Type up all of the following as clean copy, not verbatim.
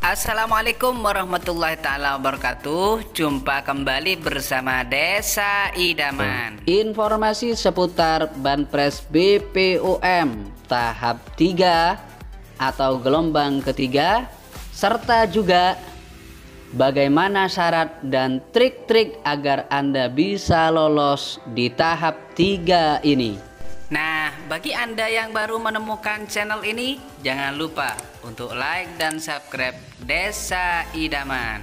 Assalamualaikum warahmatullahi taala wabarakatuh. Jumpa kembali bersama Desa Idaman. Informasi seputar Banpres BPOM tahap 3 atau gelombang ketiga, serta juga bagaimana syarat dan trik-trik agar Anda bisa lolos di tahap 3 ini. Nah, bagi Anda yang baru menemukan channel ini, jangan lupa untuk like dan subscribe Desa Idaman.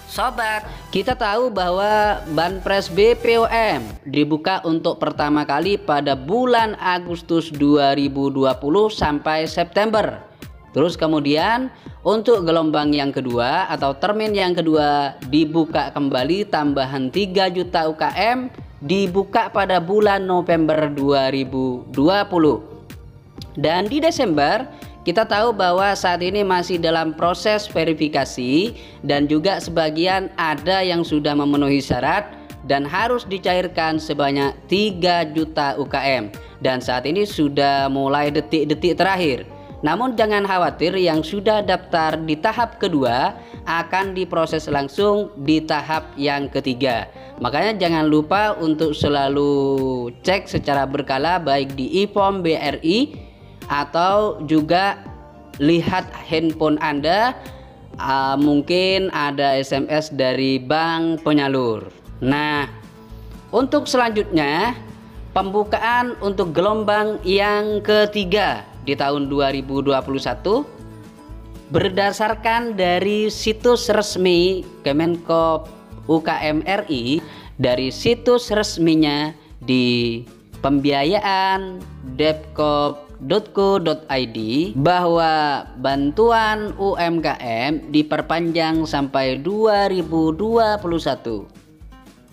Sobat, kita tahu bahwa Banpres BPOM dibuka untuk pertama kali pada bulan Agustus 2020 sampai September. Terus kemudian untuk gelombang yang kedua atau termin yang kedua dibuka kembali tambahan 3 juta UKM, dibuka pada bulan November 2020. Dan di Desember kita tahu bahwa saat ini masih dalam proses verifikasi dan juga sebagian ada yang sudah memenuhi syarat dan harus dicairkan sebanyak 3 juta UKM. Dan saat ini sudah mulai detik-detik terakhir. Namun jangan khawatir, yang sudah daftar di tahap kedua akan diproses langsung di tahap yang ketiga. Makanya jangan lupa untuk selalu cek secara berkala baik di e-form BRI atau juga lihat handphone Anda, mungkin ada SMS dari bank penyalur. Nah, untuk selanjutnya pembukaan untuk gelombang yang ketiga di tahun 2021 berdasarkan dari situs resmi Kemenko UKM RI, dari situs resminya di pembiayaan depkop.co.id, bahwa bantuan UMKM diperpanjang sampai 2021.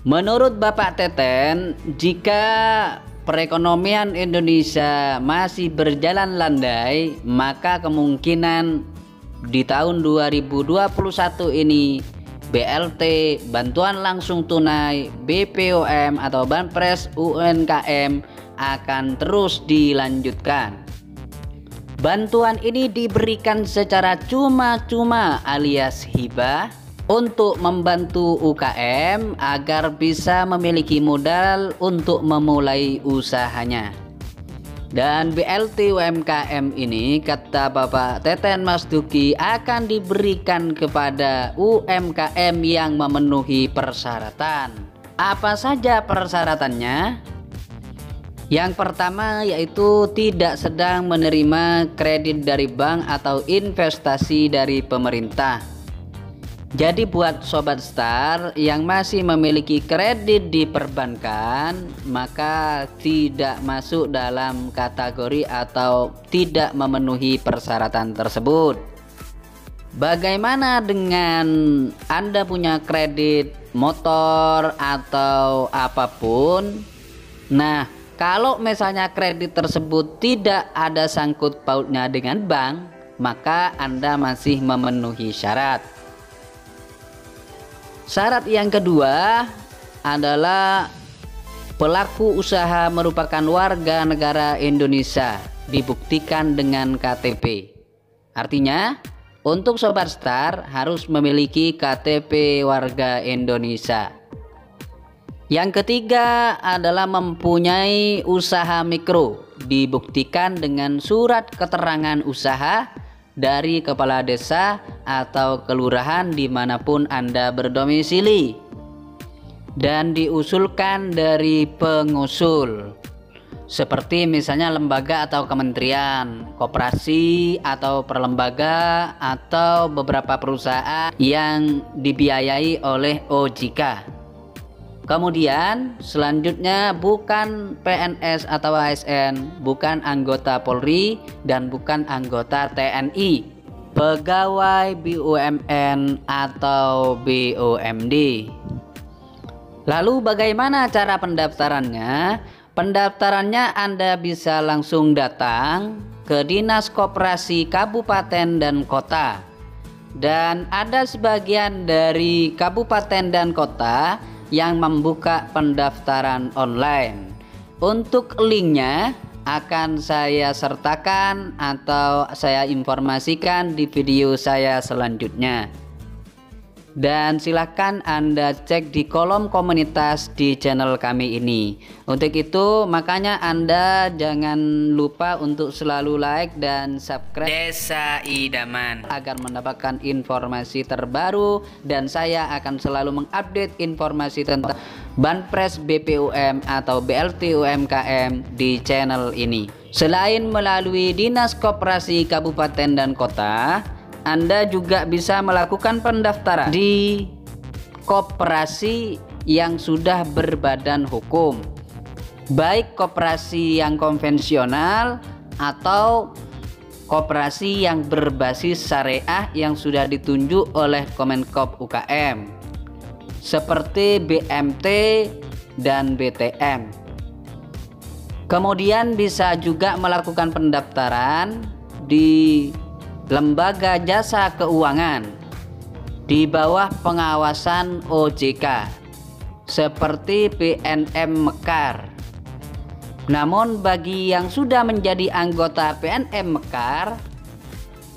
Menurut Bapak Teten, jika perekonomian Indonesia masih berjalan landai, maka kemungkinan di tahun 2021 ini BLT, bantuan langsung tunai, BPOM atau Banpres UMKM akan terus dilanjutkan. Bantuan ini diberikan secara cuma-cuma alias hibah untuk membantu UKM agar bisa memiliki modal untuk memulai usahanya. Dan BLT UMKM ini, kata Bapak Teten Mas Duki, akan diberikan kepada UMKM yang memenuhi persyaratan. Apa saja persyaratannya? Yang pertama yaitu tidak sedang menerima kredit dari bank atau investasi dari pemerintah. Jadi buat Sobat Star yang masih memiliki kredit di perbankan, maka tidak masuk dalam kategori atau tidak memenuhi persyaratan tersebut. Bagaimana dengan Anda punya kredit motor atau apapun? Nah, kalau misalnya kredit tersebut tidak ada sangkut pautnya dengan bank, maka Anda masih memenuhi syarat. Syarat yang kedua adalah pelaku usaha merupakan warga negara Indonesia, dibuktikan dengan KTP. Artinya, untuk Sobat Star harus memiliki KTP warga Indonesia. Yang ketiga adalah mempunyai usaha mikro, dibuktikan dengan surat keterangan usaha dari kepala desa atau kelurahan dimanapun Anda berdomisili, dan diusulkan dari pengusul seperti misalnya lembaga atau kementerian, koperasi atau perlembaga atau beberapa perusahaan yang dibiayai oleh OJK. Kemudian selanjutnya bukan PNS atau ASN, bukan anggota Polri dan bukan anggota TNI, pegawai BUMN atau BUMD. Lalu bagaimana cara pendaftarannya? Pendaftarannya Anda bisa langsung datang ke Dinas Koperasi Kabupaten dan Kota. Dan ada sebagian dari kabupaten dan kota yang membuka pendaftaran online. Untuk linknya akan saya sertakan atau saya informasikan di video saya selanjutnya. Dan silahkan Anda cek di kolom komunitas di channel kami ini. Untuk itu makanya Anda jangan lupa untuk selalu like dan subscribe Desa Idaman agar mendapatkan informasi terbaru, dan saya akan selalu mengupdate informasi tentang Banpres BPUM atau BLT UMKM di channel ini. Selain melalui Dinas Koperasi Kabupaten dan Kota, Anda juga bisa melakukan pendaftaran di koperasi yang sudah berbadan hukum, baik koperasi yang konvensional atau koperasi yang berbasis syariah yang sudah ditunjuk oleh Kemenkop UKM seperti BMT dan BTM. Kemudian bisa juga melakukan pendaftaran di lembaga jasa keuangan di bawah pengawasan OJK seperti PNM Mekar. Namun bagi yang sudah menjadi anggota PNM Mekar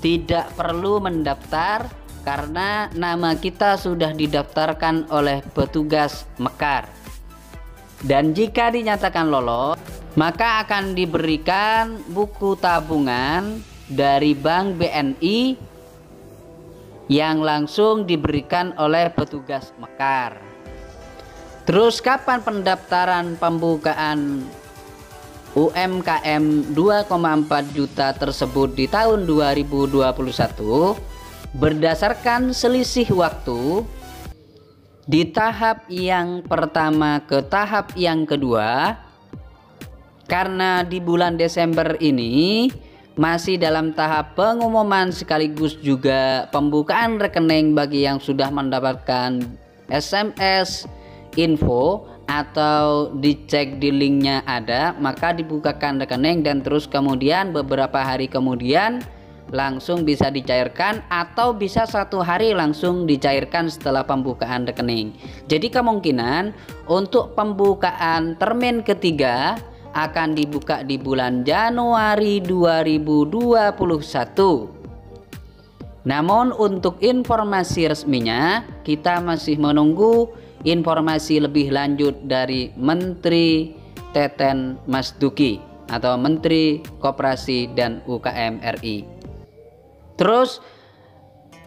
tidak perlu mendaftar karena nama kita sudah didaftarkan oleh petugas Mekar. Dan jika dinyatakan lolos, maka akan diberikan buku tabungan dari Bank BNI yang langsung diberikan oleh petugas Mekar. Terus kapan pendaftaran pembukaan UMKM 2,4 juta tersebut di tahun 2021? Berdasarkan selisih waktu di tahap yang pertama ke tahap yang kedua, karena di bulan Desember ini masih dalam tahap pengumuman sekaligus juga pembukaan rekening bagi yang sudah mendapatkan SMS info atau dicek di linknya ada, maka dibukakan rekening dan terus kemudian beberapa hari kemudian langsung bisa dicairkan atau bisa 1 hari langsung dicairkan setelah pembukaan rekening. Jadi kemungkinan untuk pembukaan termin ketiga akan dibuka di bulan Januari 2021. Namun untuk informasi resminya kita masih menunggu informasi lebih lanjut dari Menteri Teten Mas Duki atau Menteri Koperasi dan UKM RI. Terus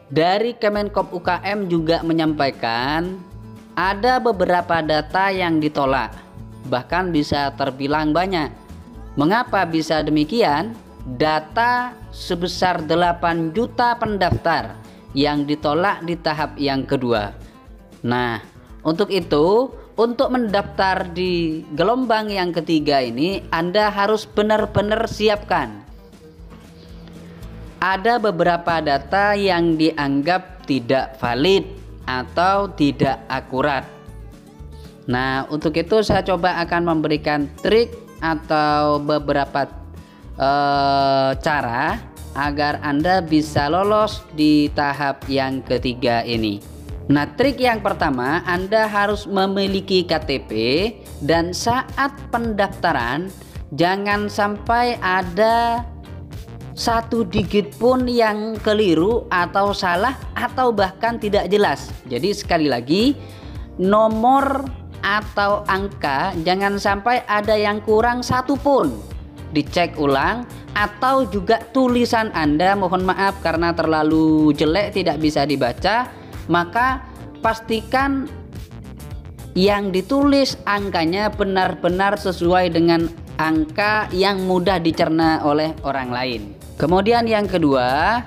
dari Kemenkop UKM juga menyampaikan ada beberapa data yang ditolak, bahkan bisa terbilang banyak. Mengapa bisa demikian? Data sebesar 8 juta pendaftar yang ditolak di tahap yang kedua. Nah, untuk itu, untuk mendaftar di gelombang yang ketiga ini, Anda harus benar-benar siapkan. Ada beberapa data yang dianggap tidak valid atau tidak akurat. Nah, untuk itu saya coba akan memberikan trik atau beberapa cara agar Anda bisa lolos di tahap yang ketiga ini. Nah, trik yang pertama, Anda harus memiliki KTP dan saat pendaftaran jangan sampai ada 1 digit pun yang keliru atau salah atau bahkan tidak jelas. Jadi sekali lagi, nomor atau angka jangan sampai ada yang kurang 1 pun. Dicek ulang, atau juga tulisan Anda, mohon maaf karena terlalu jelek tidak bisa dibaca, maka pastikan yang ditulis angkanya benar-benar sesuai dengan angka yang mudah dicerna oleh orang lain. Kemudian yang kedua,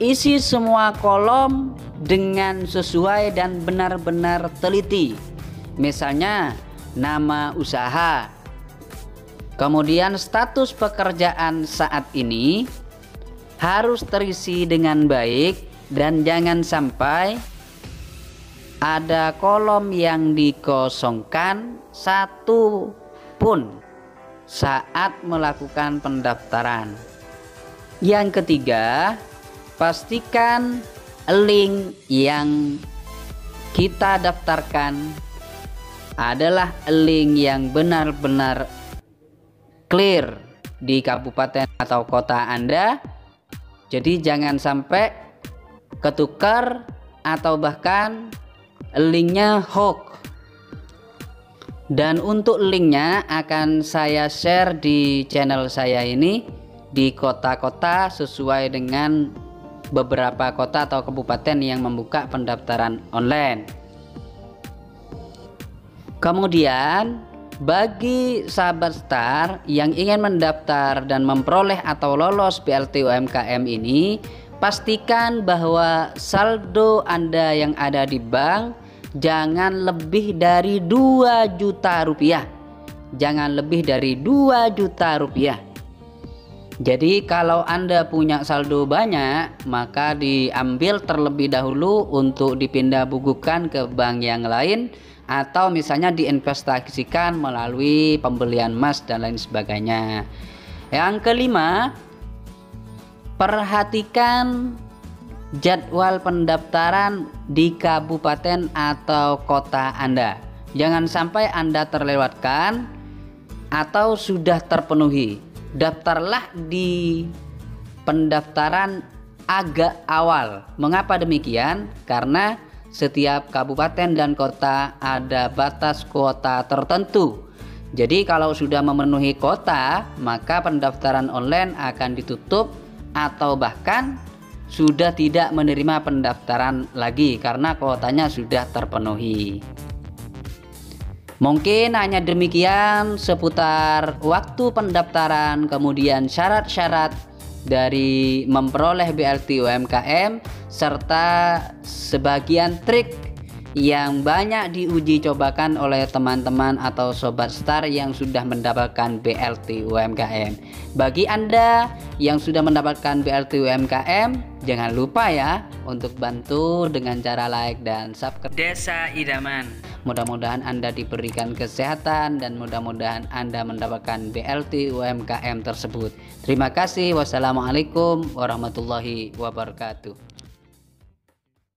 isi semua kolom dengan sesuai dan benar-benar teliti. Misalnya nama usaha, kemudian status pekerjaan saat ini harus terisi dengan baik dan jangan sampai ada kolom yang dikosongkan 1 pun saat melakukan pendaftaran. Yang ketiga, pastikan link yang kita daftarkan adalah link yang benar-benar clear di kabupaten atau kota Anda. Jadi jangan sampai ketukar atau bahkan linknya hoax. Dan untuk linknya akan saya share di channel saya ini di kota-kota sesuai dengan beberapa kota atau kabupaten yang membuka pendaftaran online. Kemudian bagi sahabat Star yang ingin mendaftar dan memperoleh atau lolos BLT UMKM ini, pastikan bahwa saldo Anda yang ada di bank jangan lebih dari 2 juta rupiah. Jangan lebih dari 2 juta rupiah. Jadi kalau Anda punya saldo banyak, maka diambil terlebih dahulu untuk dipindah bukukan ke bank yang lain, atau misalnya diinvestasikan melalui pembelian emas dan lain sebagainya. Yang kelima, perhatikan jadwal pendaftaran di kabupaten atau kota Anda. Jangan sampai Anda terlewatkan atau sudah terpenuhi. Daftarlah di pendaftaran agak awal. Mengapa demikian? Karena setiap kabupaten dan kota ada batas kuota tertentu. Jadi kalau sudah memenuhi kuota, maka pendaftaran online akan ditutup atau bahkan sudah tidak menerima pendaftaran lagi karena kuotanya sudah terpenuhi. Mungkin hanya demikian seputar waktu pendaftaran, kemudian syarat-syarat dari memperoleh BLT UMKM, serta sebagian trik yang banyak diuji cobakan oleh teman-teman atau sobat Star yang sudah mendapatkan BLT UMKM. Bagi Anda yang sudah mendapatkan BLT UMKM, jangan lupa ya untuk bantu dengan cara like dan subscribe Desa Idaman. Mudah-mudahan Anda diberikan kesehatan dan mudah-mudahan Anda mendapatkan BLT UMKM tersebut. Terima kasih. Wassalamualaikum warahmatullahi wabarakatuh.